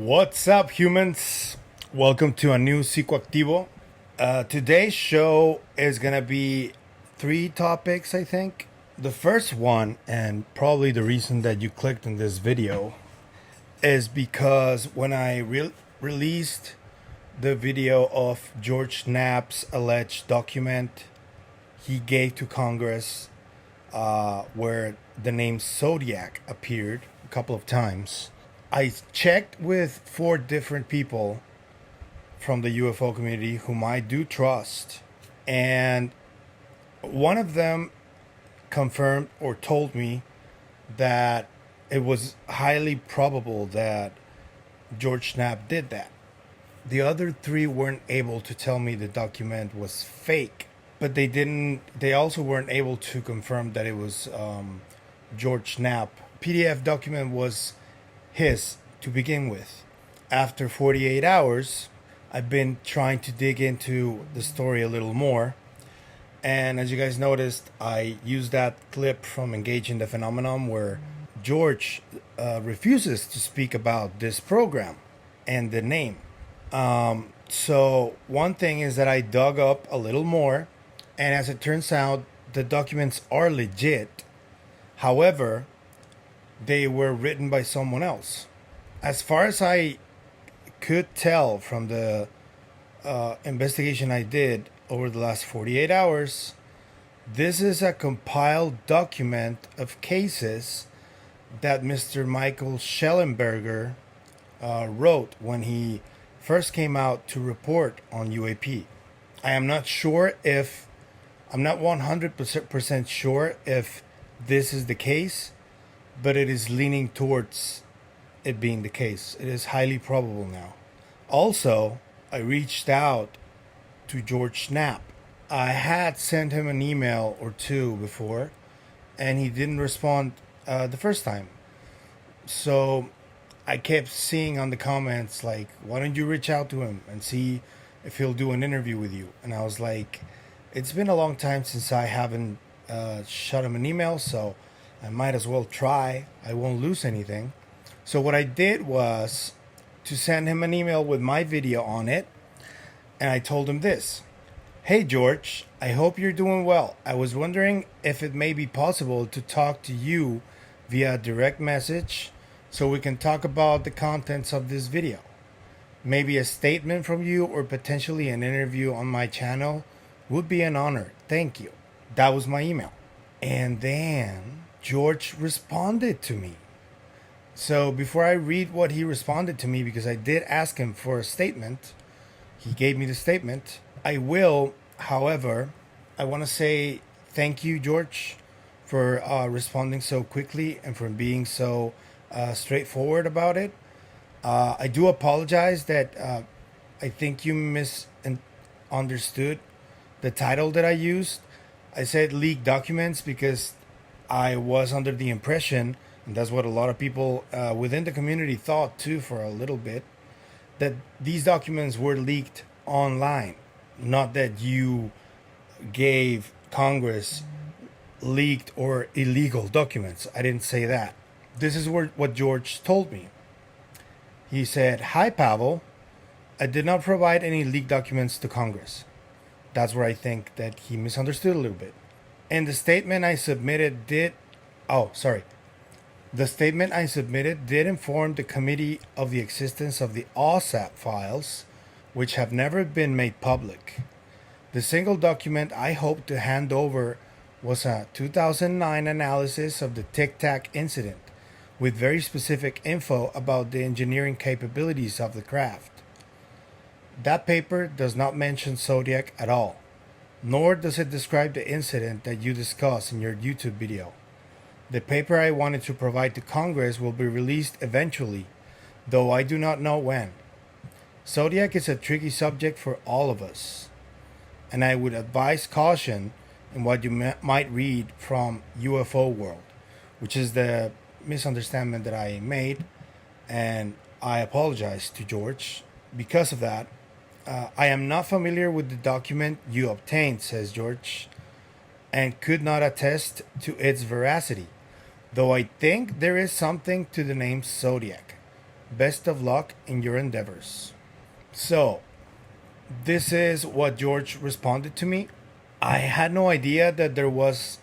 What's up, humans? Welcome to a new Psicoactivo. Today's show is gonna be three topics, I think. The first one, and probably the reason that you clicked on this video, is because when I released the video of George Knapp's alleged document he gave to Congress, where the name Zodiac appeared a couple of times. I checked with four different people from the UFO community whom I do trust, and one of them confirmed or told me that it was highly probable that George Knapp did that. The other three weren't able to tell me the document was fake, but they also weren't able to confirm that it was George Knapp. PDF document was his to begin with. After 48 hours, I've been trying to dig into the story a little more. And as you guys noticed, I used that clip from Engaging the Phenomenon where George refuses to speak about this program and the name. So one thing is that I dug up a little more, and as it turns out, the documents are legit. However, they were written by someone else. As far as I could tell from the investigation I did over the last 48 hours, this is a compiled document of cases that Mr. Michael Schellenberger wrote when he first came out to report on UAP. I'm not 100% sure if this is the case, but it is leaning towards it being the case. It is highly probable now. Also, I reached out to George Knapp. I had sent him an email or two before, and he didn't respond the first time. So I kept seeing on the comments, like, why don't you reach out to him and see if he'll do an interview with you? And I was like, it's been a long time since I haven't shot him an email, so I might as well try. I won't lose anything. So what I did was to send him an email with my video on it, and I told him this. Hey George, I hope you're doing well. I was wondering if it may be possible to talk to you via direct message so we can talk about the contents of this video. Maybe a statement from you or potentially an interview on my channel would be an honor. Thank you. That was my email. And then George responded to me. So before I read what he responded to me, because I did ask him for a statement, he gave me the statement. I will, however, I want to say thank you, George, for responding so quickly and for being so straightforward about it. I do apologize that I think you misunderstood the title that I used. I said leaked documents because I was under the impression, and that's what a lot of people within the community thought too for a little bit, that these documents were leaked online, not that you gave Congress leaked or illegal documents. I didn't say that. This is what George told me. He said, "Hi, Pavel. I did not provide any leaked documents to Congress." That's where I think that he misunderstood a little bit. And the statement I submitted did inform the committee of the existence of the OSAP files, which have never been made public. The single document I hoped to hand over was a 2009 analysis of the Tic Tac incident, with very specific info about the engineering capabilities of the craft. That paper does not mention Zodiac at all, nor does it describe the incident that you discuss in your YouTube video. The paper I wanted to provide to Congress will be released eventually, though I do not know when. Zodiac is a tricky subject for all of us, and I would advise caution in what you might read from UFO World, which is the misunderstanding that I made, and I apologize to George because of that. I am not familiar with the document you obtained, says George, and could not attest to its veracity, though I think there is something to the name Zodiac. Best of luck in your endeavors. So, this is what George responded to me. I had no idea that there was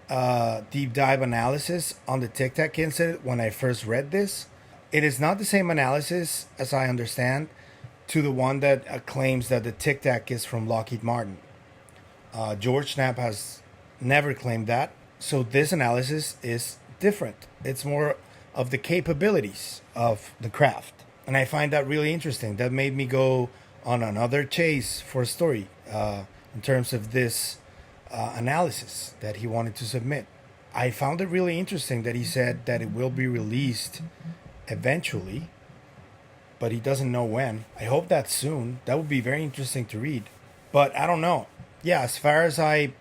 a deep dive analysis on the Tic Tac incident when I first read this. It is not the same analysis, as I understand, to the one that claims that the Tic Tac is from Lockheed Martin. George Knapp has never claimed that. So this analysis is different. It's more of the capabilities of the craft. And I find that really interesting. That made me go on another chase for a story in terms of this analysis that he wanted to submit. I found it really interesting that he said that it will be released eventually, but he doesn't know when. I hope that's soon. That would be very interesting to read. But I don't know. Yeah, as far as I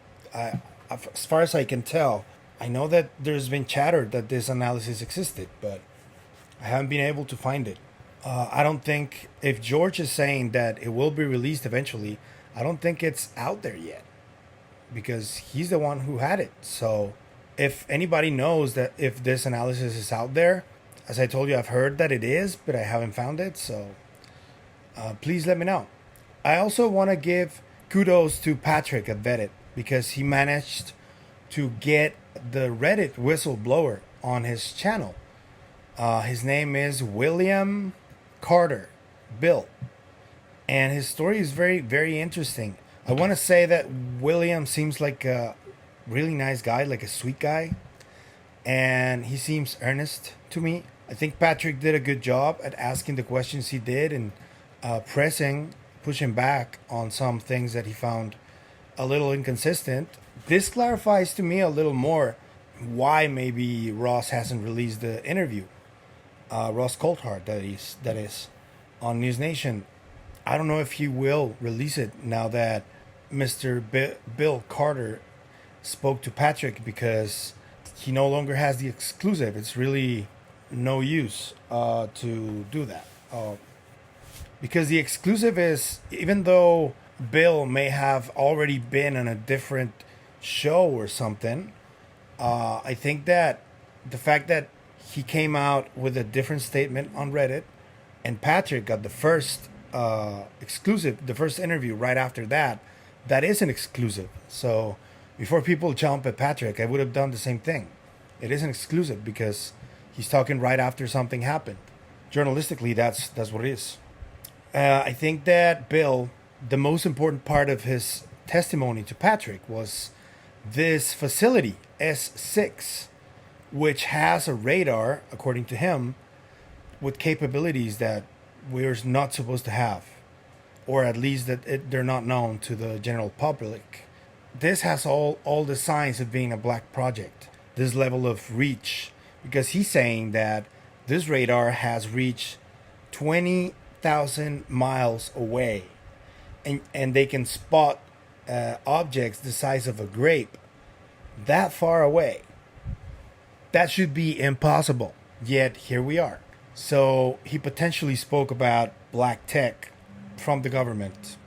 can tell, I know that there's been chatter that this analysis existed, but I haven't been able to find it. I don't think if George is saying that it will be released eventually, I don't think it's out there yet because he's the one who had it. So if anybody knows that if this analysis is out there, as I told you, I've heard that it is, but I haven't found it. So please let me know. I also want to give kudos to Patrick at Vetted because he managed to get the Reddit whistleblower on his channel. His name is William Carter Bill, and his story is very, very interesting. I want to say that William seems like a really nice guy, like a sweet guy, and he seems earnest to me. I think Patrick did a good job at asking the questions he did and pushing back on some things that he found a little inconsistent. This clarifies to me a little more why maybe Ross hasn't released the interview. Ross Coulthart, that is, on News Nation. I don't know if he will release it now that Mr. Bill Carter spoke to Patrick because he no longer has the exclusive. It's really no use to do that. Because the exclusive is, even though Bill may have already been on a different show or something, I think that the fact that he came out with a different statement on Reddit and Patrick got the first exclusive, the first interview right after that, that is an exclusive. So before people jump at Patrick, I would have done the same thing. It is an exclusive because he's talking right after something happened. Journalistically, that's what it is. I think that Bill, the most important part of his testimony to Patrick was this facility, S6, which has a radar, according to him, with capabilities that we're not supposed to have, or at least that they're not known to the general public. This has all the signs of being a black project, this level of reach, because he's saying that this radar has reached 20,000 miles away, and they can spot objects the size of a grape that far away. That should be impossible, yet here we are. So he potentially spoke about black tech from the government.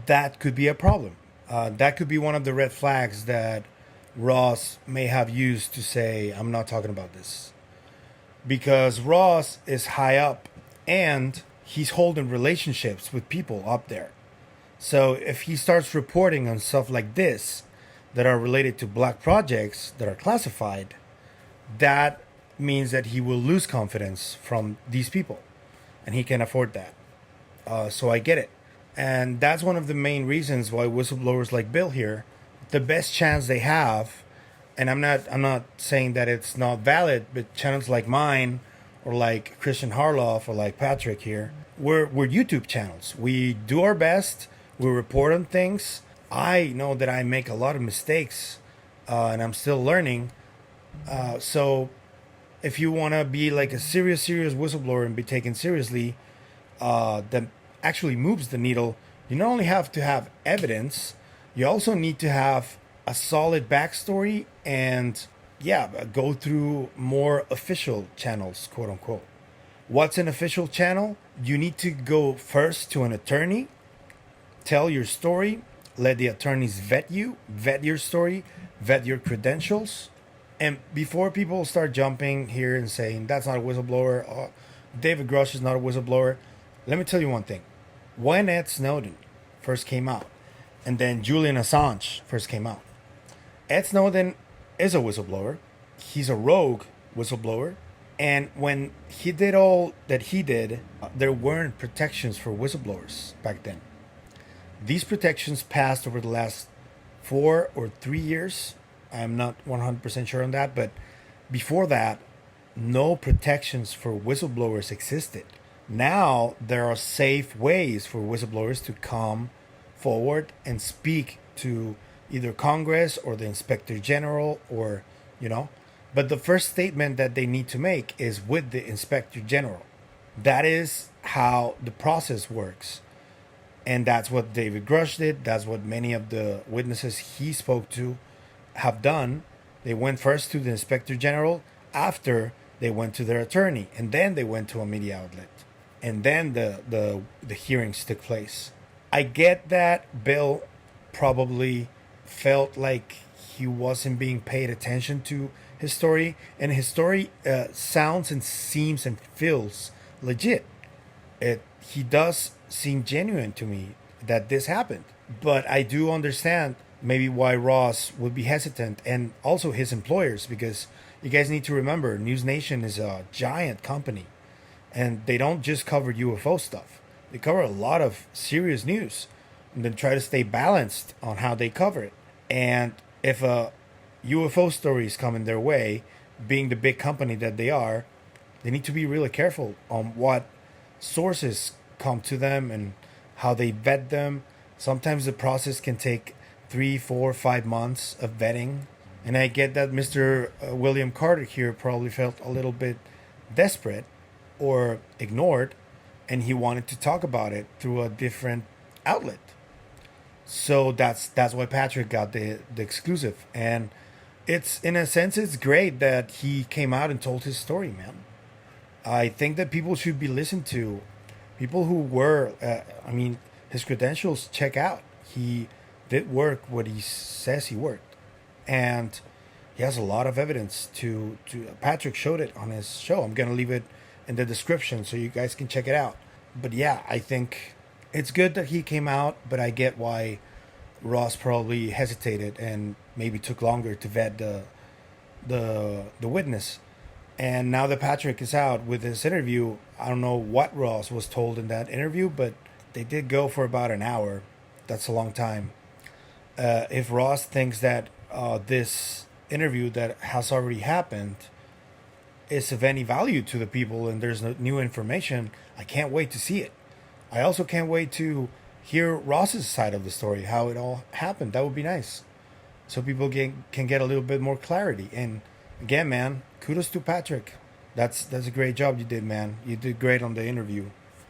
That could be a problem. That could be one of the red flags that Ross may have used to say, I'm not talking about this. Because Ross is high up and he's holding relationships with people up there. So if he starts reporting on stuff like this that are related to black projects that are classified, that means that he will lose confidence from these people, and he can afford that. So I get it, and that's one of the main reasons why whistleblowers like Bill here, the best chance they have, and I'm not saying that it's not valid, but channels like mine, or like Christian Harloff, or like Patrick here, we're YouTube channels. We do our best. We report on things. I know that I make a lot of mistakes, and I'm still learning. So if you want to be like a serious whistleblower and be taken seriously, that actually moves the needle, you not only have to have evidence, you also need to have a solid backstory and, go through more official channels, quote unquote. What's an official channel? You need to go first to an attorney, tell your story, let the attorneys vet you, vet your story, vet your credentials. And before people start jumping here and saying that's not a whistleblower, David Grush is not a whistleblower. Let me tell you one thing. When Ed Snowden first came out, and then Julian Assange first came out, Ed Snowden is a whistleblower. He's a rogue whistleblower. And when he did all that he did, there weren't protections for whistleblowers back then. These protections passed over the last 4 or 3 years. I'm not 100% sure on that, but before that, no protections for whistleblowers existed. Now there are safe ways for whistleblowers to come forward and speak to either Congress or the Inspector General, or, you know, but the first statement that they need to make is with the Inspector General. That is how the process works. And that's what David Grush did. That's what many of the witnesses he spoke to have done. They went first to the Inspector General, after they went to their attorney, and then they went to a media outlet. And then the hearings took place. I get that Bill probably felt like he wasn't being paid attention to his story, and his story sounds and seems and feels legit. He does seem genuine to me that this happened, but I do understand maybe why Ross would be hesitant, and also his employers, because you guys need to remember News Nation is a giant company, and they don't just cover UFO stuff. They cover a lot of serious news, and then try to stay balanced on how they cover it. And if a UFO story is coming their way, being the big company that they are, they need to be really careful on what sources come to them and how they vet them. Sometimes the process can take 3, 4, 5 months of vetting. And I get that Mr. William Carter here probably felt a little bit desperate or ignored, and he wanted to talk about it through a different outlet. So that's why Patrick got the exclusive. And it's, in a sense, it's great that he came out and told his story, man. I think that people should be listened to. People who were, his credentials check out. He did work what he says he worked. And he has a lot of evidence to Patrick showed it on his show. I'm going to leave it in the description so you guys can check it out. But yeah, I think it's good that he came out, but I get why Ross probably hesitated and maybe took longer to vet the witness. And now that Patrick is out with this interview, I don't know what Ross was told in that interview, but they did go for about an hour. That's a long time. If Ross thinks that this interview that has already happened is of any value to the people and there's no new information, I can't wait to see it. I also can't wait to hear Ross's side of the story, how it all happened. That would be nice, so people can get a little bit more clarity. And again, man, kudos to Patrick. That's a great job you did, man. You did great on the interview.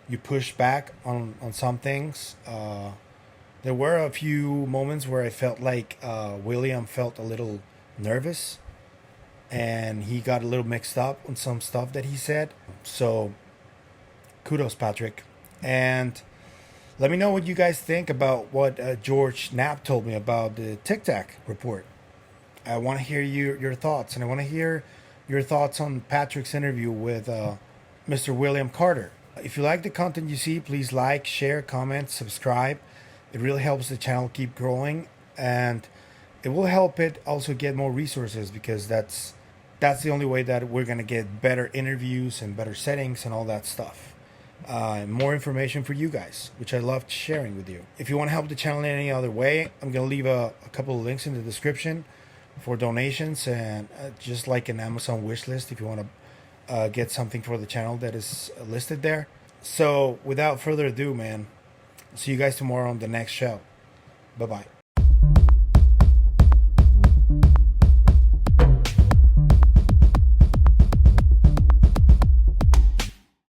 You pushed back on some things. There were a few moments where I felt like William felt a little nervous, and he got a little mixed up on some stuff that he said. So kudos, Patrick. And let me know what you guys think about what George Knapp told me about the Tic Tac report. I want to hear your thoughts, and I want to hear your thoughts on Patrick's interview with Mr. William Carter. If you like the content you see, please like, share, comment, subscribe. It really helps the channel keep growing, and it will help it also get more resources, because that's the only way that we're going to get better interviews and better settings and all that stuff. More information for you guys, which I loved sharing with you. If you want to help the channel in any other way, I'm going to leave a couple of links in the description for donations, and just like an Amazon wish list if you want to get something for the channel that is listed there. So without further ado, man, see you guys tomorrow on the next show. Bye-bye.